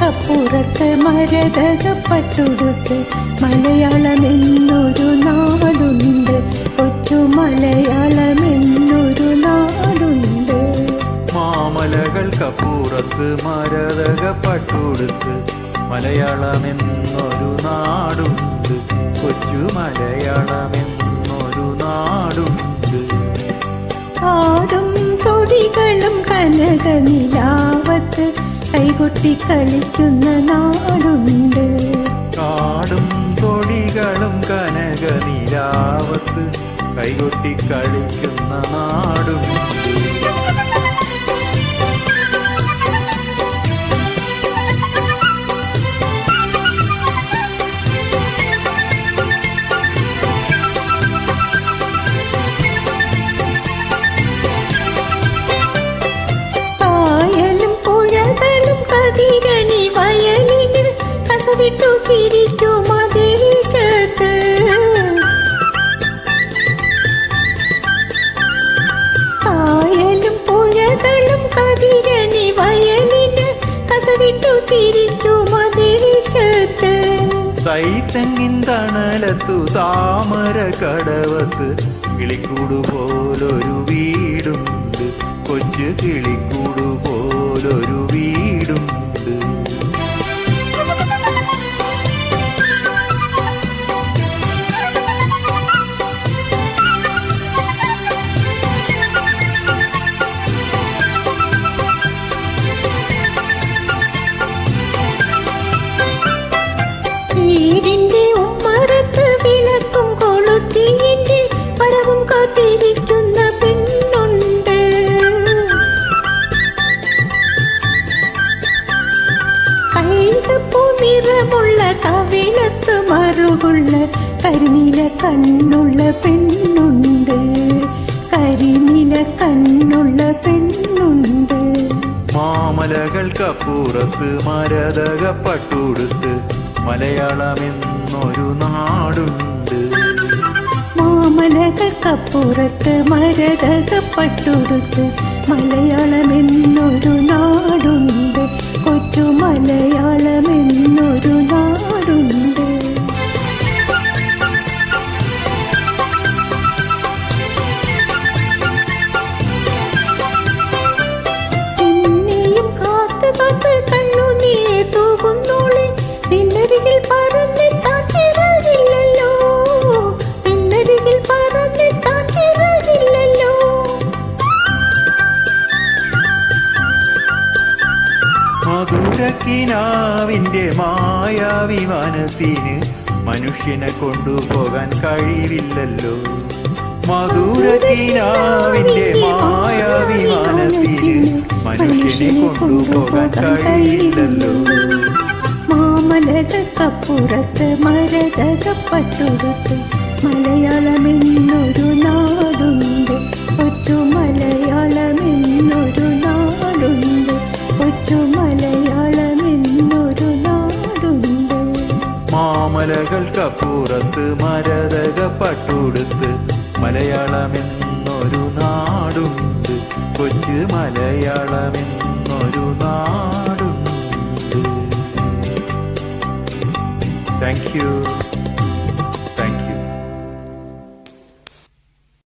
മലയാളമലകൾക്കപ്പുറത്ത് മരതകപ്പട്ടുടുത്ത് മലയാളമെന്നൊരു നാടുണ്ട്, കൊച്ചു മലയാളമെന്നൊരു നാടുണ്ട്. മാമലകൾക്കപ്പുറത്ത് മരതകപ്പട്ടുടുത്ത് മലയാളമെന്നൊരു നാടുണ്ട്, കൊച്ചു മലയാളമെന്നൊരു നാടുണ്ട്. കാടും തൊടികളും കനകനിലാവത്ത് കൈകൊട്ടി കളിക്കുന്ന നാടുണ്ട്. കാടും തൊടികളും കനകനിലാവത്ത് കൈകൊട്ടി കളിക്കുന്ന നാടുണ്ട്. വിട്ടു ചിരിക്കും ദേശത്ത് കായലും പുഴകളും കതിരണി വയലിന് കസവിട്ടു ചിരിക്കും ദേശത്ത്. തൈത്തെങ്ങിൻ തണലത്തു താമര കടവത്ത് കിളിക്കൂടു പോലൊരു വീടുണ്ട്, കൊച്ചു കിളിക്കൂടു പോലൊരു വീടുണ്ട്. വീടിന്റെ ഉമ്മറത്ത് വിളക്കും കൊളുത്തിയിന്റെ പരവും കാത്തിരിക്കുന്ന പെണ്ണുണ്ട്. കൈതപ്പൂ നിറമുള്ള കവിളത്ത് മറുകുള്ള കരിനീല കണ്ണുള്ള പെണ്ണുണ്ട്, കരിനീല കണ്ണുള്ള പെണ്ണുണ്ട്. മാമലകൾക്കപ്പുറത്ത് മരതകപ്പട്ടുടുത്ത് മലയാളമെന്നൊരു നാടുണ്ട്. മാമലകൾക്കപ്പുറത്ത് മരതകപ്പട്ടുടുത്ത് മലയാളമെന്നൊരു നാടുണ്ട്, കൊച്ചു മലയാളമെന്നൊരു നാടുണ്ട്. പിന്നെയും കാത്ത് കാത്ത് കണ്ണുനീർ തൂകുന്നോളെ നിന്നരികിൽ പറന്നെത്താൻ ചിറകില്ലല്ലോ, നിന്നരികിൽ പറന്നെത്താൻ ചിറകില്ലല്ലോ. മധുരക്കിനാവിന്റെ മായാവിമാനത്തിന് മനുഷ്യനെ കൊണ്ടുപോകാൻ കഴിവില്ലല്ലോ. മധുരക്കിനാവിന്റെ മായാവിമാനത്തിന് മനുഷ്യനെ കൊണ്ടുപോകാൻ കഴിവില്ലല്ലോ. മാമലകൾക്കപ്പുറത്ത് മരതകപ്പട്ടുടുത്ത് മലയാളമെന്നൊരു നാടുണ്ട്, കൊച്ചു മലയാളമെന്നൊരു നാടുണ്ട്, കൊച്ചു മലയാളമെന്നൊരു നാടുണ്ട്. മാമലകൾക്കപ്പുറത്ത് മരതകപ്പട്ടുടുത്ത് മലയാളമെന്നൊരു നാടുണ്ട്, കൊച്ചു മലയാളമെന്നൊരു നാടുണ്ട്. Thank you.